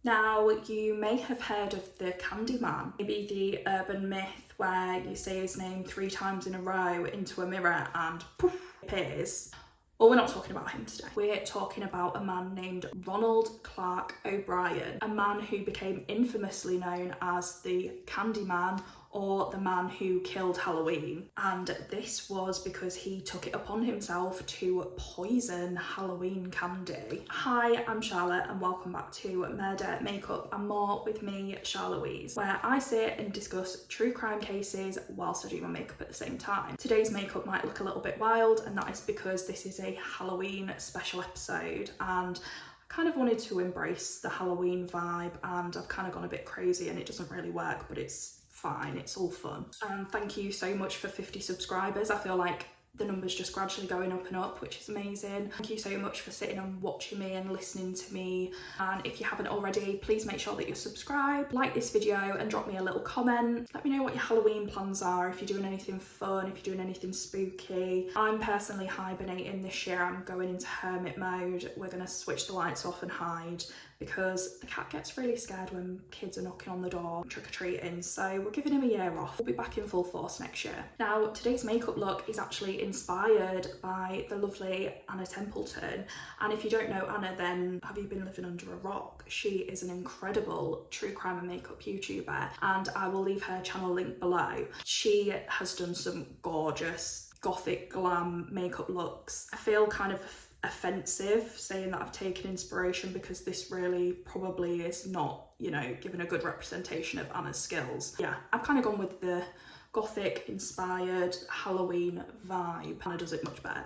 Now, you may have heard of the Candyman, maybe the urban myth where you say his name 3 times in a row into a mirror and poof, appears. Well, we're not talking about him today. We're talking about a man named Ronald Clark O'Bryan, a man who became infamously known as the Candyman, or the man who killed Halloween. And this was because he took it upon himself to poison Halloween candy. Hi, I'm Charlotte and welcome back to Murder, Makeup and More with me, Char Louise, where I sit and discuss true crime cases whilst I do my makeup at the same time. Today's makeup might look a little bit wild, and that is because this is a Halloween special episode, and I kind of wanted to embrace the Halloween vibe, and I've kind of gone a bit crazy and it doesn't really work, but it's fine, it's all fun. And thank you so much for 50 subscribers. I feel like the number's just gradually going up and up, which is amazing. Thank you so much for sitting and watching me and listening to me. And if you haven't already, please make sure that you're subscribed, like this video and drop me a little comment. Let me know what your Halloween plans are, if you're doing anything fun, if you're doing anything spooky. I'm personally hibernating this year. I'm going into hermit mode. We're gonna switch the lights off and hide, because the cat gets really scared when kids are knocking on the door trick-or-treating, so we're giving him a year off. We'll be back in full force next year. Now, today's makeup look is actually inspired by the lovely Anna Templeton, and if you don't know Anna, then have you been living under a rock? She is an incredible true crime and makeup YouTuber, and I will leave her channel link below. She has done some gorgeous gothic glam makeup looks. I feel kind of offensive saying that I've taken inspiration, because this really probably is not, you know, giving a good representation of Anna's skills. Yeah, I've kind of gone with the gothic inspired Halloween vibe. Anna does it much better.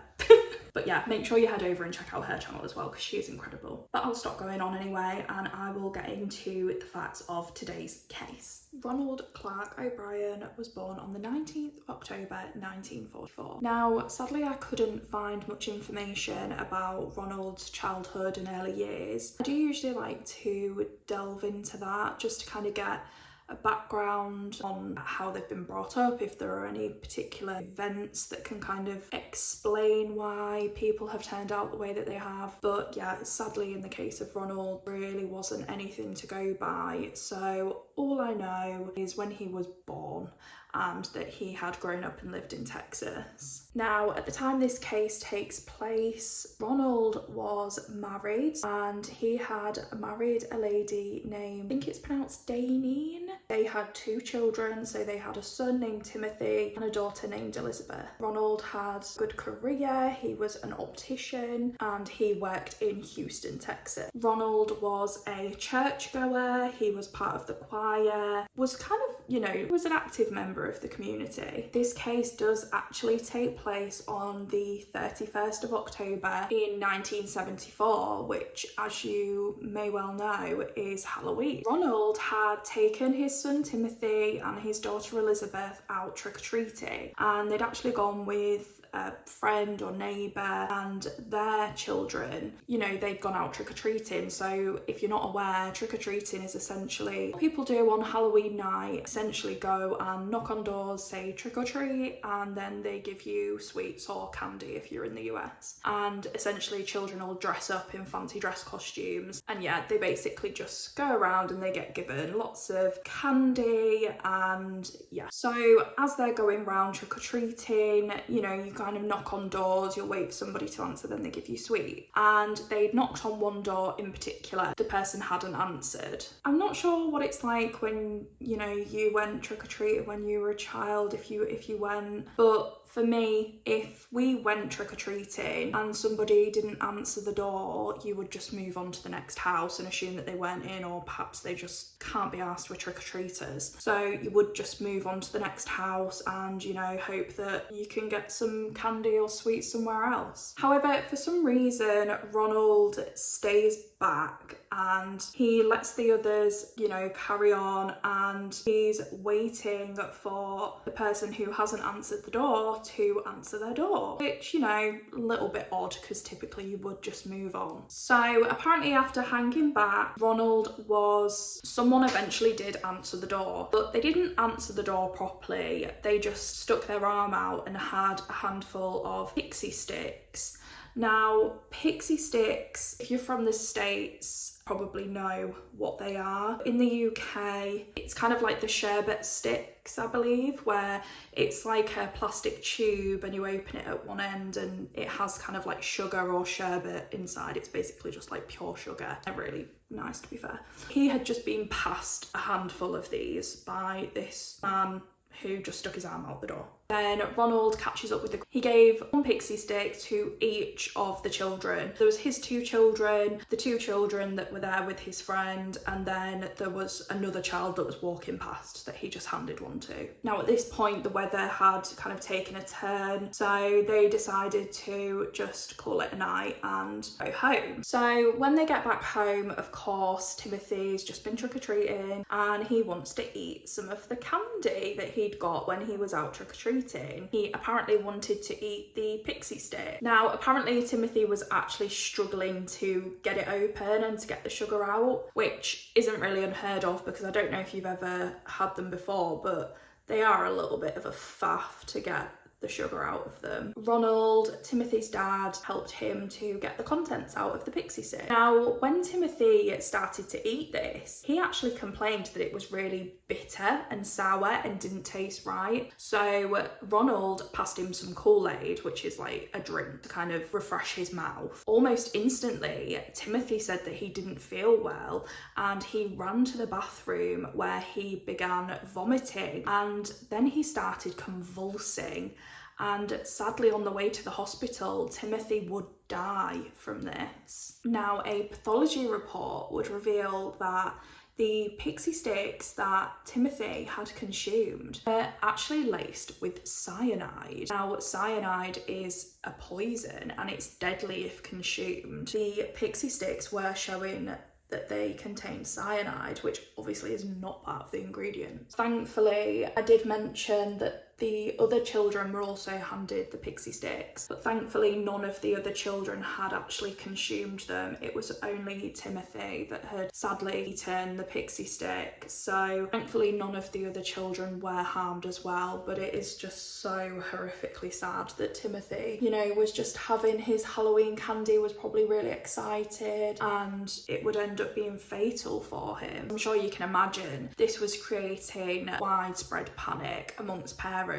But yeah, make sure you head over and check out her channel as well, because she is incredible. But I'll stop going on anyway, and I will get into the facts of today's case. Ronald Clark O'Bryan was born on the 19th of October 1944. Now, sadly, I couldn't find much information about Ronald's childhood and early years. I do usually like to delve into that just to kind of get a background on how they've been brought up, if there are any particular events that can kind of explain why people have turned out the way that they have. But yeah, sadly in the case of Ronald, really wasn't anything to go by. So all I know is when he was born and that he had grown up and lived in Texas. Now, at the time this case takes place, Ronald was married, and he had married a lady named, I think it's pronounced Danine. They had 2 children, so they had a son named Timothy and a daughter named Elizabeth. Ronald had a good career. He was an optician and he worked in Houston, Texas. Ronald was a churchgoer. He was part of the choir, was kind of, you know, was an active member of the community. This case does actually take place on the 31st of October in 1974, which, as you may well know, is Halloween. Ronald had taken his son Timothy and his daughter Elizabeth out trick-or-treating, and they'd actually gone with a friend or neighbour and their children. You know, they'd gone out trick-or-treating. So if you're not aware, trick-or-treating is essentially what people do on Halloween night. Essentially go and knock on doors, say trick-or-treat, and then they give you sweets or candy if you're in the US. And essentially children will dress up in fancy dress costumes, and yeah, they basically just go around and they get given lots of candy. And yeah, so as they're going around trick-or-treating, you know, you kind of knock on doors, you'll wait for somebody to answer, then they give you sweet. And they'd knocked on one door in particular, the person hadn't answered. I'm not sure what it's like when, you know, you went trick-or-treating when you were a child, if you went, but for me, if we went trick-or-treating and somebody didn't answer the door, you would just move on to the next house and assume that they weren't in, or perhaps they just can't be asked with trick-or-treaters. So you would just move on to the next house and, you know, hope that you can get some candy or sweets somewhere else. However, for some reason, Ronald stays back and he lets the others, you know, carry on, and he's waiting for the person who hasn't answered the door to answer their door, which, you know, a little bit odd, because typically you would just move on. So apparently after hanging back, someone eventually did answer the door, but they didn't answer the door properly. They just stuck their arm out and had a handful of pixie sticks. Now, pixie sticks, if you're from the States, probably know what they are. In the UK, it's kind of like the sherbet sticks, I believe, where it's like a plastic tube and you open it at one end and it has kind of like sugar or sherbet inside. It's basically just like pure sugar. They're really nice, to be fair. He had just been passed a handful of these by this man who just stuck his arm out the door. Then Ronald catches up with he gave one pixie stick to each of the children. There was his 2 children, the 2 children that were there with his friend, and then there was another child that was walking past that he just handed one to. Now at this point the weather had kind of taken a turn, so they decided to just call it a night and go home. So when they get back home, of course, Timothy's just been trick-or-treating and he wants to eat some of the candy that he'd got when he was out trick-or-treating. He apparently wanted to eat the pixie stick. Now apparently Timothy was actually struggling to get it open and to get the sugar out, which isn't really unheard of because I don't know if you've ever had them before, but they are a little bit of a faff to get the sugar out of them. Ronald, Timothy's dad, helped him to get the contents out of the pixie stick. Now, when Timothy started to eat this, he actually complained that it was really bitter and sour and didn't taste right. So Ronald passed him some Kool-Aid, which is like a drink to kind of refresh his mouth. Almost instantly, Timothy said that he didn't feel well and he ran to the bathroom where he began vomiting and then he started convulsing. And sadly, on the way to the hospital, Timothy would die from this. Now, a pathology report would reveal that the pixie sticks that Timothy had consumed were actually laced with cyanide. Now, cyanide is a poison and it's deadly if consumed. The pixie sticks were showing that they contain cyanide, which obviously is not part of the ingredients. Thankfully, I did mention that the other children were also handed the pixie sticks, but thankfully none of the other children had actually consumed them. It was only Timothy that had sadly eaten the pixie stick, so thankfully none of the other children were harmed as well. But it is just so horrifically sad that Timothy, you know, was just having his Halloween candy, was probably really excited, and it would end up being fatal for him. I'm sure you can imagine this was creating widespread panic amongst parents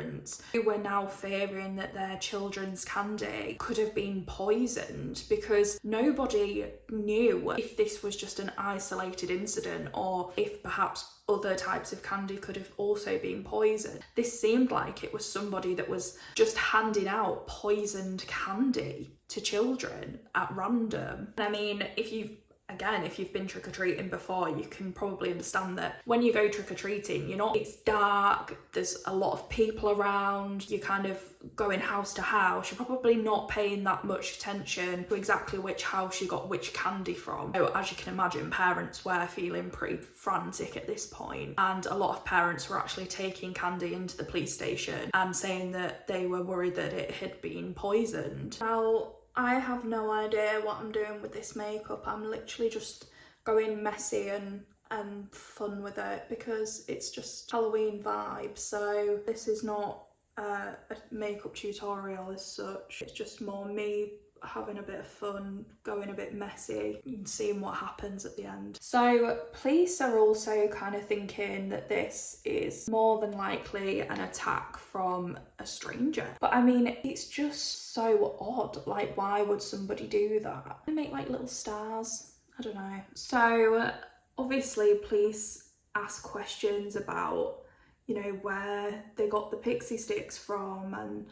who were now fearing that their children's candy could have been poisoned, because nobody knew if this was just an isolated incident or if perhaps other types of candy could have also been poisoned. This seemed like it was somebody that was just handing out poisoned candy to children at random. And I mean, if you've been trick-or-treating before, you can probably understand that when you go trick-or-treating, it's dark, there's a lot of people around, you're kind of going house to house, you're probably not paying that much attention to exactly which house you got which candy from. So as you can imagine, parents were feeling pretty frantic at this point, and a lot of parents were actually taking candy into the police station and saying that they were worried that it had been poisoned. Now, I have no idea what I'm doing with this makeup. I'm literally just going messy and fun with it because it's just Halloween vibe. So this is not a makeup tutorial as such. It's just more me having a bit of fun, going a bit messy and seeing what happens at the end. So police are also kind of thinking that this is more than likely an attack from a stranger. But I mean, it's just so odd. Like, why would somebody do that? They make like little stars. I don't know. So obviously police ask questions about, where they got the pixie sticks from, and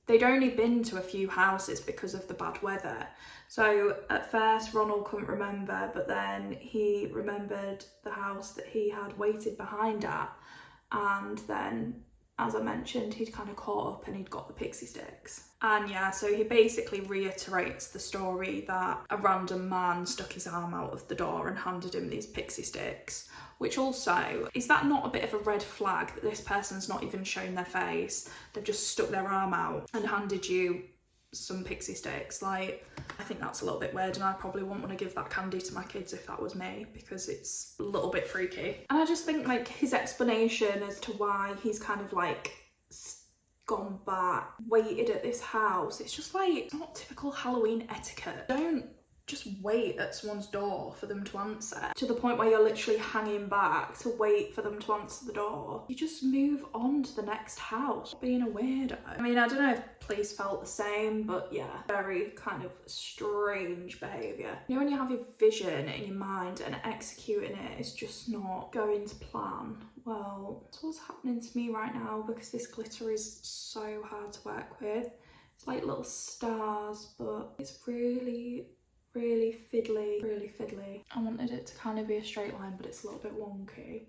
they'd only been to a few houses because of the bad weather. So at first Ronald couldn't remember, but then he remembered the house that he had waited behind at. And then, as I mentioned, he'd kind of caught up and he'd got the pixie sticks. And yeah, so he basically reiterates the story that a random man stuck his arm out of the door and handed him these pixie sticks. Which also, is that not a bit of a red flag that this person's not even shown their face? They've just stuck their arm out and handed you some pixie sticks. Like, I think that's a little bit weird, and I probably wouldn't want to give that candy to my kids if that was me, because it's a little bit freaky. And I just think like his explanation as to why he's kind of like gone back, waited at this house, it's just like, it's not typical Halloween etiquette. Don't just wait at someone's door for them to answer, to the point where you're literally hanging back to wait for them to answer the door. You just move on to the next house, being a weirdo. I mean, I don't know if police felt the same, but yeah, very kind of strange behaviour. You know, when you have your vision in your mind and executing it is just not going to plan. Well, that's what's happening to me right now, because this glitter is so hard to work with. It's like little stars, but it's really fiddly. I wanted it to kind of be a straight line, but it's a little bit wonky.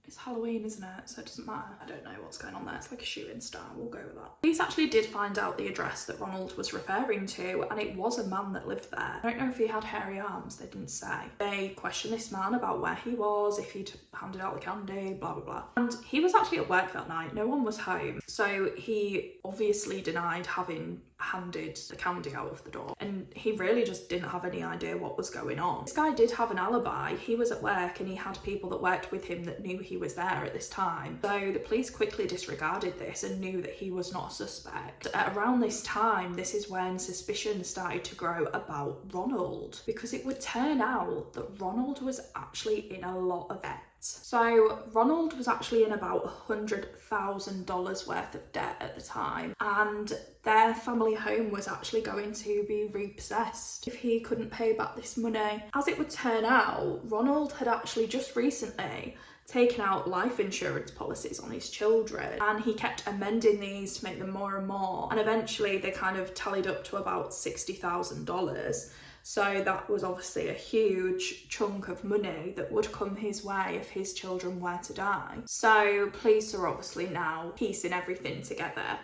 It's Halloween, isn't it? So it doesn't matter. I don't know what's going on there. It's like a shooting star. We'll go with that. Police actually did find out the address that Ronald was referring to, and it was a man that lived there. I don't know if he had hairy arms, they didn't say. They questioned this man about where he was, if he'd handed out the candy, blah blah blah. And he was actually at work that night. No one was home. So he obviously denied having handed the candy out of the door, and he really just didn't have any idea what was going on. This guy did have an alibi. He was at work and he had people that worked with him that knew he was there at this time. So the police quickly disregarded this and knew that he was not a suspect. At around this time, this is when suspicion started to grow about Ronald, because it would turn out that Ronald was actually in a lot of debt. So Ronald was actually in about $100,000 worth of debt at the time, and their family home was actually going to be repossessed if he couldn't pay back this money. As it would turn out, Ronald had actually just recently taken out life insurance policies on his children, and he kept amending these to make them more and more, and eventually they kind of tallied up to about $60,000. So that was obviously a huge chunk of money that would come his way if his children were to die. So police are obviously now piecing everything together,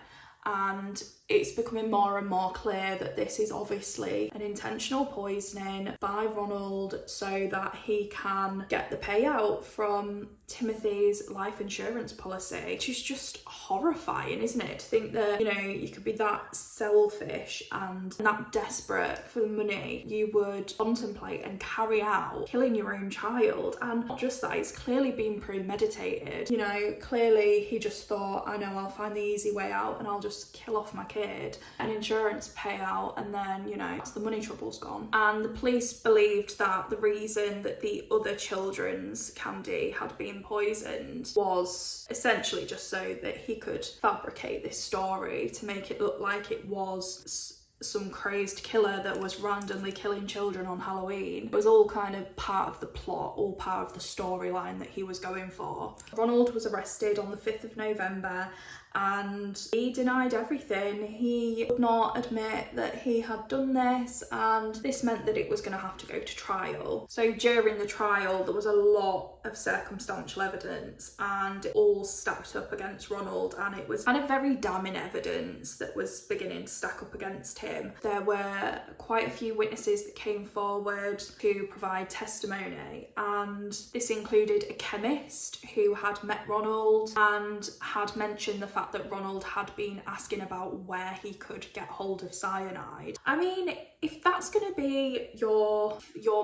and it's becoming more and more clear that this is obviously an intentional poisoning by Ronald so that he can get the payout from Timothy's life insurance policy, which is just horrifying, isn't it? To think that, you know, you could be that selfish and that desperate for the money, you would contemplate and carry out killing your own child. And not just that, it's clearly been premeditated. You know, clearly he just thought, I know, I'll find the easy way out and I'll just kill off my kid, an insurance payout, and then, you know, the money trouble's gone. And the police believed that the reason that the other children's candy had been poisoned was essentially just so that he could fabricate this story to make it look like it was some crazed killer that was randomly killing children on Halloween. It was all kind of part of the plot, all part of the storyline that he was going for. Ronald was arrested on the 5th of November and he denied everything. He would not admit that he had done this, and this meant that it was going to have to go to trial. So during the trial there was a lot of circumstantial evidence and it all stacked up against Ronald, and it was kind of very damning evidence that was beginning to stack up against him. There were quite a few witnesses that came forward to provide testimony, and this included a chemist who had met Ronald and had mentioned the fact that Ronald had been asking about where he could get hold of cyanide. I mean, if that's going to be your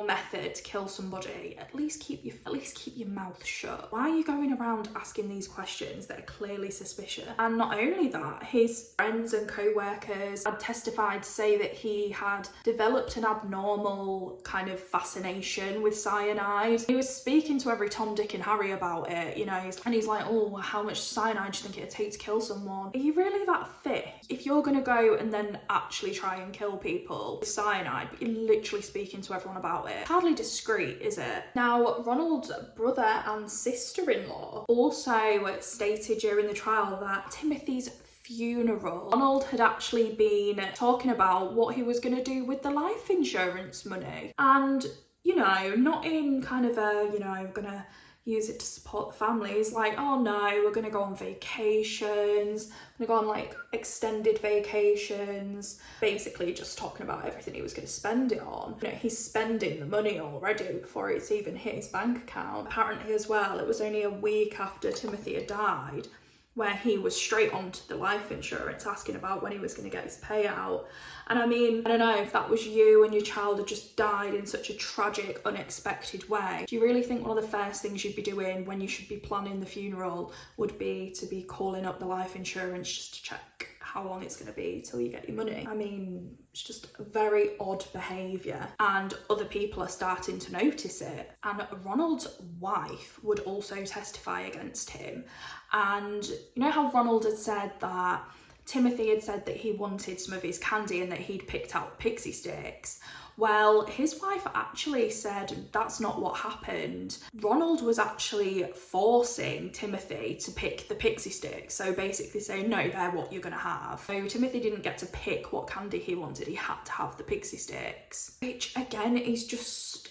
method to kill somebody, at least keep your mouth shut. Why are you going around asking these questions that are clearly suspicious? And not only that, his friends and co-workers had testified to say that he had developed an abnormal kind of fascination with cyanide. He was speaking to every Tom, Dick and Harry about it, you know, and he's like, oh, how much cyanide do you think it'd take to kill someone? Are you really that thick? If you're going to go and then actually try and kill people with cyanide, but you're literally speaking to everyone about it, hardly discreet, is it? Now, Ronald's brother and sister-in-law also stated during the trial that Timothy's funeral, Ronald had actually been talking about what he was going to do with the life insurance money, and, you know, not in kind of a, you know, gonna use it to support the family. He's like, oh no, we're gonna go on vacations, we're gonna go on like extended vacations, basically just talking about everything he was gonna spend it on. You know, he's spending the money already before it's even hit his bank account. Apparently as well, it was only a week after Timothy had died where he was straight onto the life insurance asking about when he was going to get his payout. And I mean, I don't know, if that was you and your child had just died in such a tragic, unexpected way, do you really think one of the first things you'd be doing when you should be planning the funeral would be to be calling up the life insurance just to check how long it's going to be till you get your money. I mean, it's just very odd behaviour, and other people are starting to notice it. And Ronald's wife would also testify against him. And you know how Ronald had said that Timothy had said that he wanted some of his candy and that he'd picked out pixie sticks? Well, his wife actually said that's not what happened. Ronald was actually forcing Timothy to pick the pixie sticks. So basically saying, no, they're what you're going to have. So Timothy didn't get to pick what candy he wanted. He had to have the pixie sticks. Which, again, is just,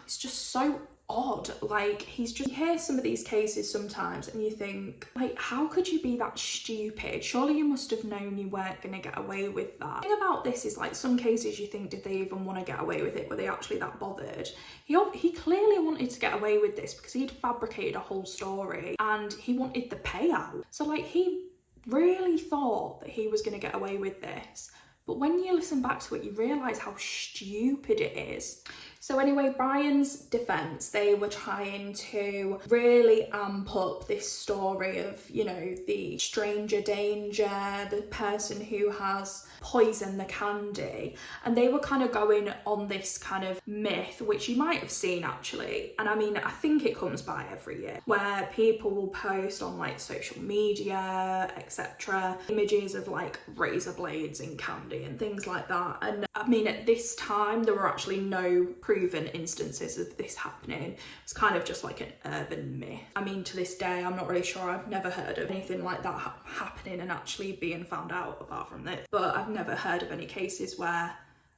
it's just so odd. Like, you hear some of these cases sometimes and you think, like, how could you be that stupid? Surely you must have known you weren't going to get away with that. The thing about this is, like, some cases you think, did they even want to get away with it? Were they actually that bothered? He clearly wanted to get away with this because he'd fabricated a whole story and he wanted the payout. So, like, he really thought that he was going to get away with this. But when you listen back to it, you realise how stupid it is. So anyway, Brian's defence, they were trying to really amp up this story of, you know, the stranger danger, the person who has poisoned the candy. And they were kind of going on this kind of myth, which you might have seen actually. And I mean, I think it comes by every year, where people will post on like social media, etc., images of like razor blades in candy and things like that. And I mean, at this time, there were actually no proven instances of this happening. It's kind of just like an urban myth. I mean, to this day, I'm not really sure. I've never heard of anything like that happening and actually being found out apart from this. But I've never heard of any cases where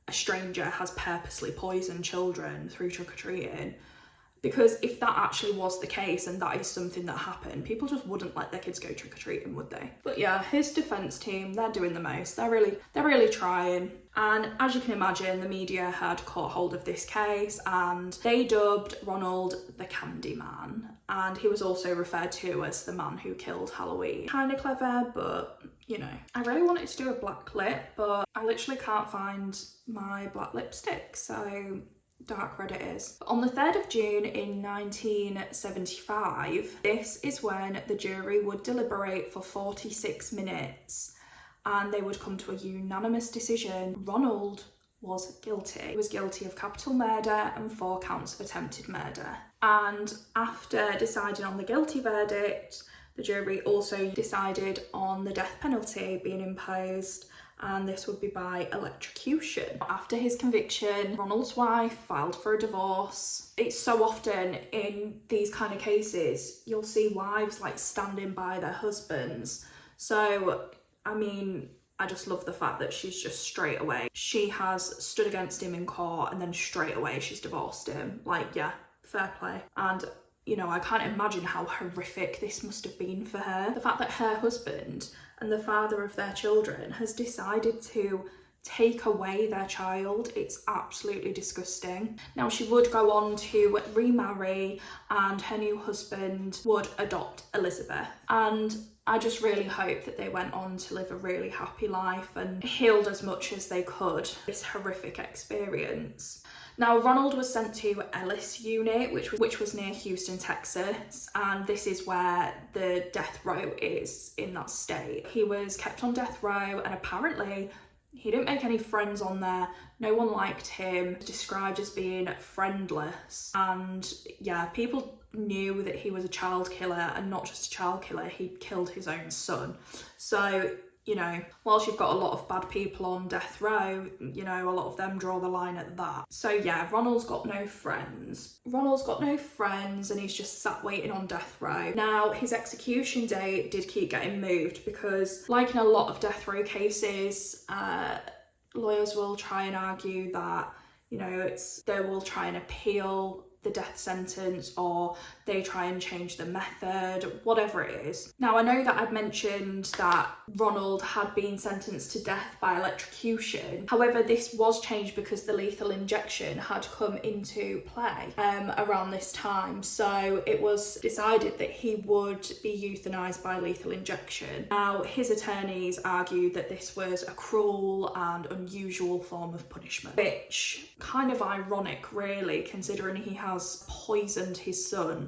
a stranger has purposely poisoned children through trick-or-treating. Because if that actually was the case and that is something that happened, people just wouldn't let their kids go trick-or-treating, would they? But yeah, his defence team, they're doing the most. They're really trying. And as you can imagine, the media had caught hold of this case and they dubbed Ronald the Candyman. And he was also referred to as the man who killed Halloween. Kind of clever, but you know. I really wanted to do a black lip, but I literally can't find my black lipstick, so dark red it is. On the 3rd of June in 1975, this is when the jury would deliberate for 46 minutes and they would come to a unanimous decision. Ronald was guilty. He was guilty of capital murder and 4 counts of attempted murder. And after deciding on the guilty verdict, the jury also decided on the death penalty being imposed, and this would be by electrocution. After his conviction, Ronald's wife filed for a divorce. It's so often in these kind of cases, you'll see wives like standing by their husbands. So, I mean, I just love the fact that she's just straight away. She has stood against him in court and then straight away she's divorced him. Like, yeah, fair play. And you know, I can't imagine how horrific this must have been for her. The fact that her husband and the father of their children has decided to take away their child, it's absolutely disgusting. Now, she would go on to remarry and her new husband would adopt Elizabeth. And I just really hope that they went on to live a really happy life and healed as much as they could this horrific experience. Now, Ronald was sent to Ellis Unit, which was near Houston, Texas, and this is where the death row is in that state. He was kept on death row and apparently he didn't make any friends on there. No one liked him. Described as being friendless. And yeah, people knew that he was a child killer, and not just a child killer, he killed his own son. So, you know, whilst you've got a lot of bad people on death row, you know, a lot of them draw the line at that. So yeah, Ronald's got no friends. And he's just sat waiting on death row. Now, his execution date did keep getting moved because, like in a lot of death row cases, lawyers will try and argue that, you know, they will try and appeal the death sentence, or they try and change the method, whatever it is. Now, I know that I've mentioned that Ronald had been sentenced to death by electrocution. However, this was changed because the lethal injection had come into play around this time. So it was decided that he would be euthanized by lethal injection. Now, his attorneys argued that this was a cruel and unusual form of punishment, which kind of ironic, really, considering he has poisoned his son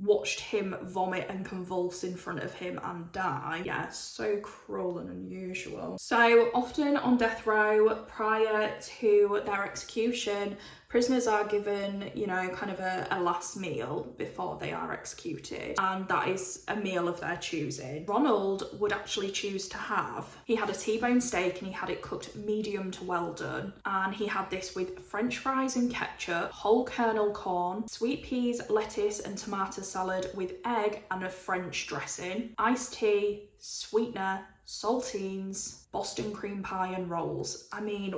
watched him vomit and convulse in front of him and die. Yeah, so cruel and unusual. So often on death row, prior to their execution, prisoners are given, you know, kind of a last meal before they are executed, and that is a meal of their choosing. Ronald would actually choose to have, he had a T-bone steak and he had it cooked medium to well done, and he had this with French fries and ketchup, whole kernel corn, sweet peas, lettuce and tomato salad with egg and a French dressing, iced tea, sweetener, saltines, Boston cream pie and rolls. I mean,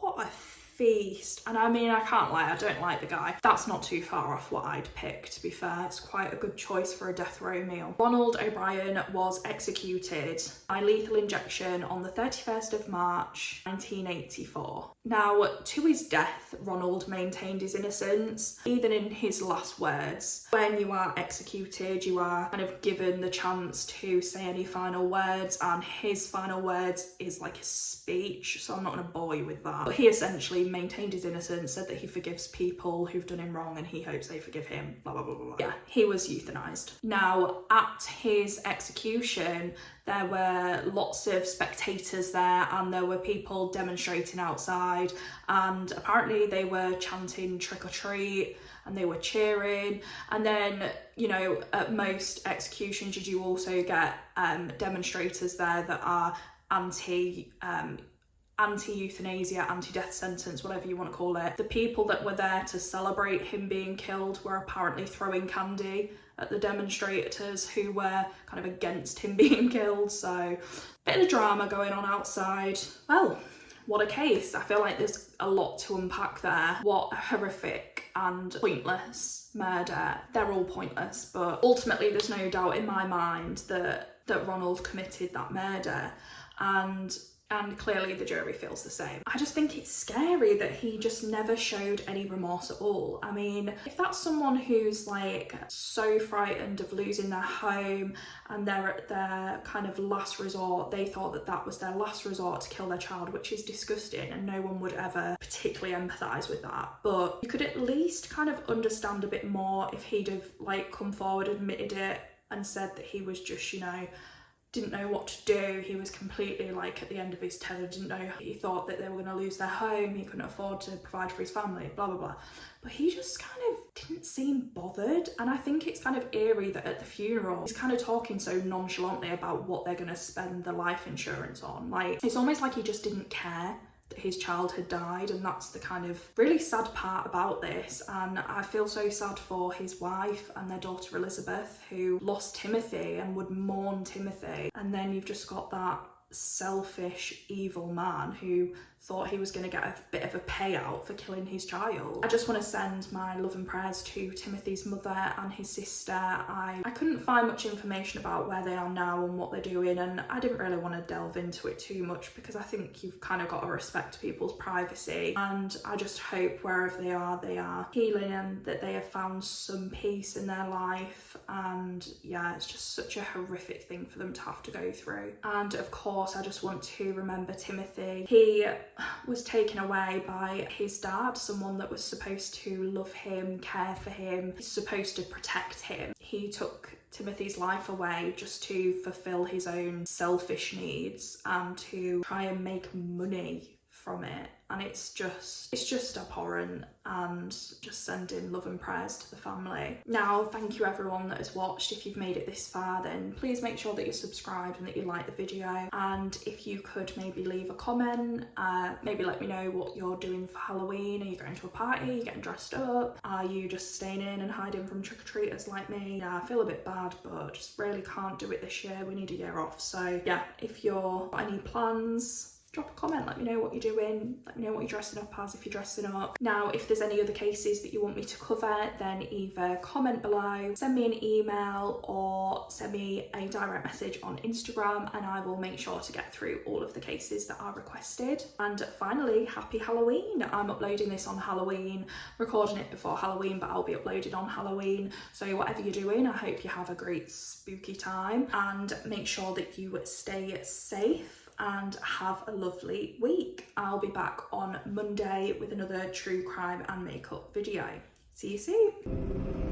what a feast. And I mean, I can't lie, I don't like the guy. That's not too far off what I'd pick, to be fair. It's quite a good choice for a death row meal. Ronald O'Bryan was executed by lethal injection on the 31st of March 1984. Now, to his death, Ronald maintained his innocence, even in his last words. When you are executed, you are kind of given the chance to say any final words, and his final words is like a speech, so I'm not going to bore you with that. But he essentially maintained his innocence, said that he forgives people who've done him wrong and he hopes they forgive him, blah, blah, blah, blah. Yeah, he was euthanized. Now, at his execution, there were lots of spectators there and there were people demonstrating outside, and apparently they were chanting trick or treat and they were cheering. And then, you know, at most executions you do also get demonstrators there that are anti-euthanasia, anti-death sentence, whatever you want to call it. The people that were there to celebrate him being killed were apparently throwing candy at the demonstrators who were kind of against him being killed. So, bit of drama going on outside. Well, what a case. I feel like there's a lot to unpack there. What a horrific and pointless murder. They're all pointless, but ultimately there's no doubt in my mind that Ronald committed that murder, and clearly the jury feels the same. I just think it's scary that he just never showed any remorse at all. I mean, if that's someone who's like so frightened of losing their home and they're at their kind of last resort, they thought that that was their last resort to kill their child, which is disgusting, and no one would ever particularly empathise with that. But you could at least kind of understand a bit more if he'd have like come forward, admitted it and said that he was just, you know, didn't know what to do. He was completely like at the end of his tether, didn't know. He thought that they were going to lose their home, he couldn't afford to provide for his family, blah blah blah. But he just kind of didn't seem bothered, and I think it's kind of eerie that at the funeral he's kind of talking so nonchalantly about what they're going to spend the life insurance on. Like, it's almost like he just didn't care that his child had died, and that's the kind of really sad part about this. And I feel so sad for his wife and their daughter Elizabeth, who lost Timothy and would mourn Timothy, and then you've just got that selfish, evil man who thought he was going to get a bit of a payout for killing his child. I just want to send my love and prayers to Timothy's mother and his sister. I couldn't find much information about where they are now and what they're doing, and I didn't really want to delve into it too much because I think you've kind of got to respect people's privacy, and I just hope wherever they are healing and that they have found some peace in their life. And yeah, it's just such a horrific thing for them to have to go through. And of course I just want to remember Timothy. He was taken away by his dad, someone that was supposed to love him, care for him, supposed to protect him. He took Timothy's life away just to fulfill his own selfish needs and to try and make money from it. And it's just abhorrent, and just sending love and prayers to the family. Now, thank you everyone that has watched. If you've made it this far, then please make sure that you're subscribed and that you like the video. And if you could maybe leave a comment, maybe let me know what you're doing for Halloween. Are you going to a party? Are you getting dressed up? Are you just staying in and hiding from trick-or-treaters like me? Yeah, I feel a bit bad, but just really can't do it this year. We need a year off. So yeah, if you're got any plans, drop a comment, let me know what you're doing, let me know what you're dressing up as if you're dressing up. Now, if there's any other cases that you want me to cover, then either comment below, send me an email, or send me a direct message on Instagram, and I will make sure to get through all of the cases that are requested. And finally, happy Halloween. I'm uploading this on Halloween, recording it before Halloween, but I'll be uploaded on Halloween. So whatever you're doing, I hope you have a great spooky time, and make sure that you stay safe and have a lovely week. I'll be back on Monday with another true crime and makeup video. See you soon.